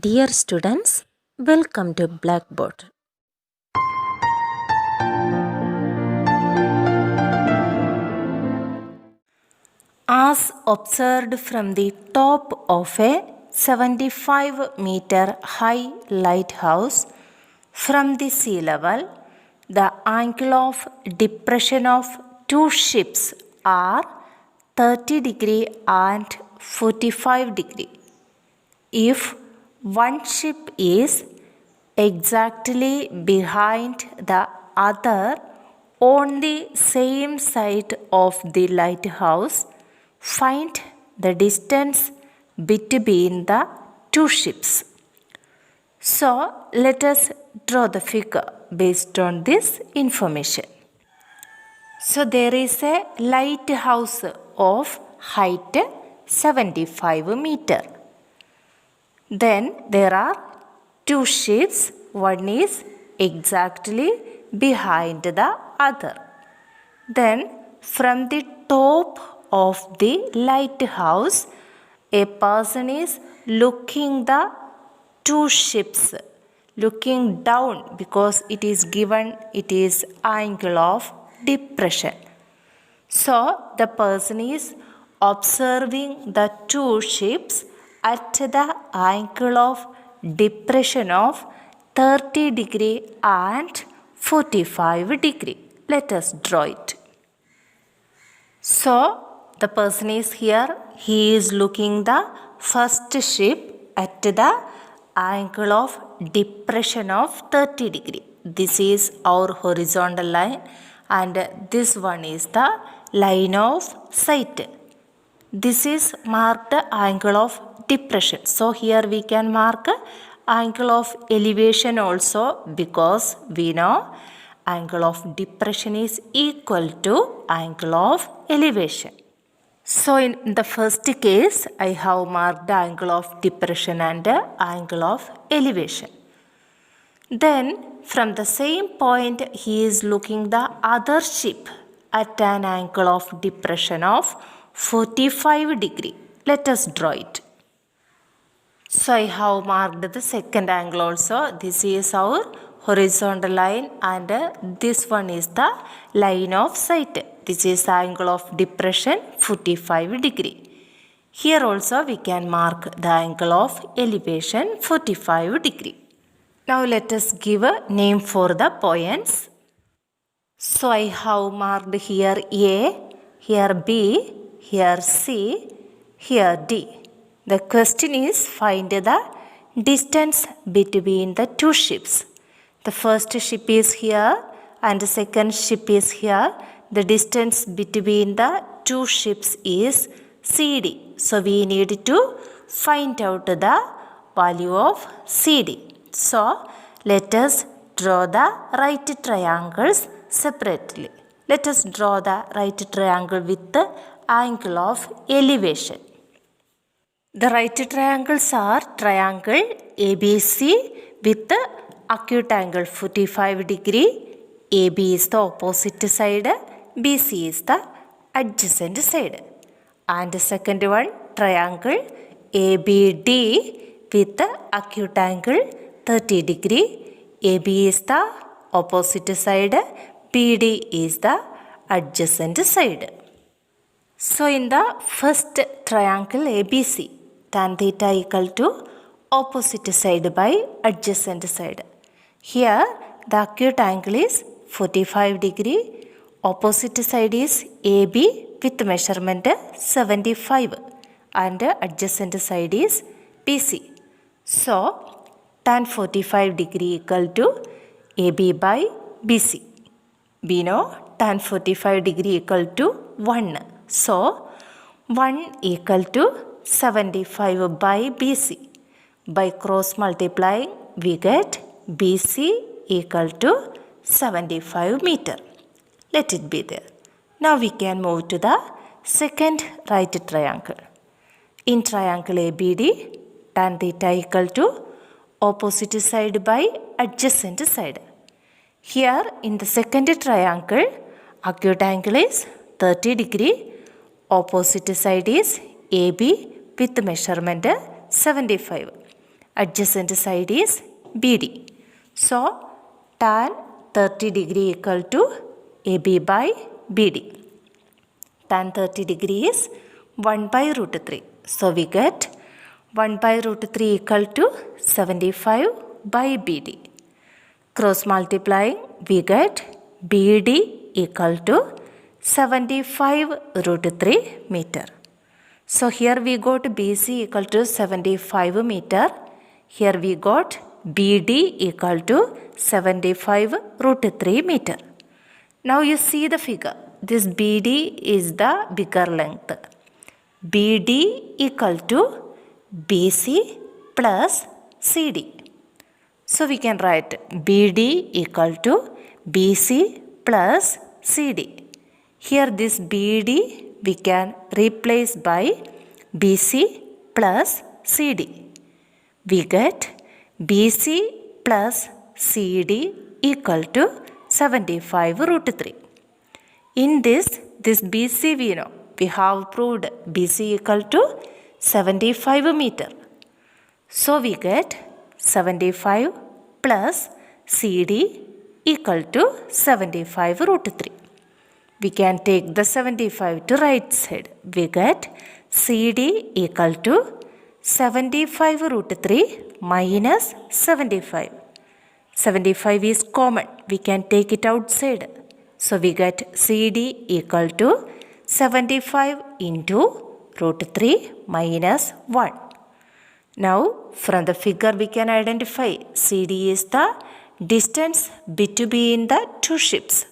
Dear students, welcome to Blackboard. As observed from the top of a 75-meter high lighthouse from the sea level, the angle of depression of two ships are 30 degree and 45 degree. If one ship is exactly behind the other on the same side of the lighthouse, find the distance between the two ships. So, let us draw the figure based on this information. So, there is a lighthouse of height 75 meter. Then there are two ships, one is exactly behind the other. Then from the top of the lighthouse, a person is looking the two ships, looking down because it is given it is angle of depression. So the person is observing the two ships at the angle of depression of 30 degree and 45 degree. Let us draw it. So the person is here. He is looking the first ship at the angle of depression of 30 degree. This is our horizontal line and this one is the line of sight. This is marked angle of depression. So here we can mark angle of elevation also because we know angle of depression is equal to angle of elevation. So in the first case, I have marked the angle of depression and angle of elevation. Then from the same point, he is looking the other ship at an angle of depression of 45 degree. Let us draw it. So I have marked the second angle also. This is our horizontal line and this one is the line of sight. This is the angle of depression 45 degree. Here also we can mark the angle of elevation 45 degree. Now let us give a name for the points. So I have marked here A, here B, here C, here D. The question is find the distance between the two ships. The first ship is here and the second ship is here. The distance between the two ships is CD. So we need to find out the value of CD. So let us draw the right triangles separately. Let us draw the right triangle with the angle of elevation. The right triangles are triangle ABC with the acute angle 45 degree. AB is the opposite side, BC is the adjacent side. And the second one, triangle ABD with the acute angle 30 degree. AB is the opposite side, BD is the adjacent side. So in the first triangle ABC, tan theta equal to opposite side by adjacent side. Here the acute angle is 45 degree, opposite side is AB with measurement 75 and adjacent side is BC. So tan 45 degree equal to AB by BC. We know tan 45 degree equal to 1. So 1 equal to 75 by BC. By cross multiplying, we get BC equal to 75 meter. Let it be there. Now we can move to the second right triangle. In triangle ABD, tan theta equal to opposite side by adjacent side. Here in the second triangle, acute angle is 30 degree, opposite side is AB with measurement 75 adjacent side is BD. So tan 30 degree equal to AB by BD. Tan 30 degree is 1 by root 3. So we get 1 by root 3 equal to 75 by BD. Cross multiplying, we get BD equal to 75 root 3 meter. So here we got BC equal to 75 meter. Here we got BD equal to 75 root 3 meter. Now you see the figure. This BD is the bigger length. BD equal to BC plus CD. So we can write BD equal to BC plus CD. Here this BD we can replace by BC plus CD. We get BC plus CD equal to 75 root 3. In this BC we know. We have proved BC equal to 75 meter. So we get 75 plus CD equal to 75 root 3. We can take the 75 to right side. We get CD equal to 75 root 3 minus 75. 75 is common. We can take it outside. So we get CD equal to 75 into root 3 minus 1. Now from the figure we can identify CD is the distance between the two ships.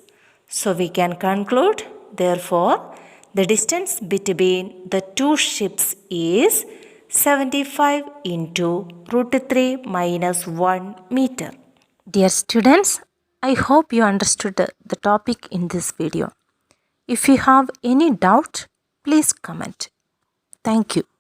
So we can conclude therefore the distance between the two ships is 75 into root 3 minus 1 meter. Dear students, I hope you understood the topic in this video. If you have any doubt, please comment. Thank you.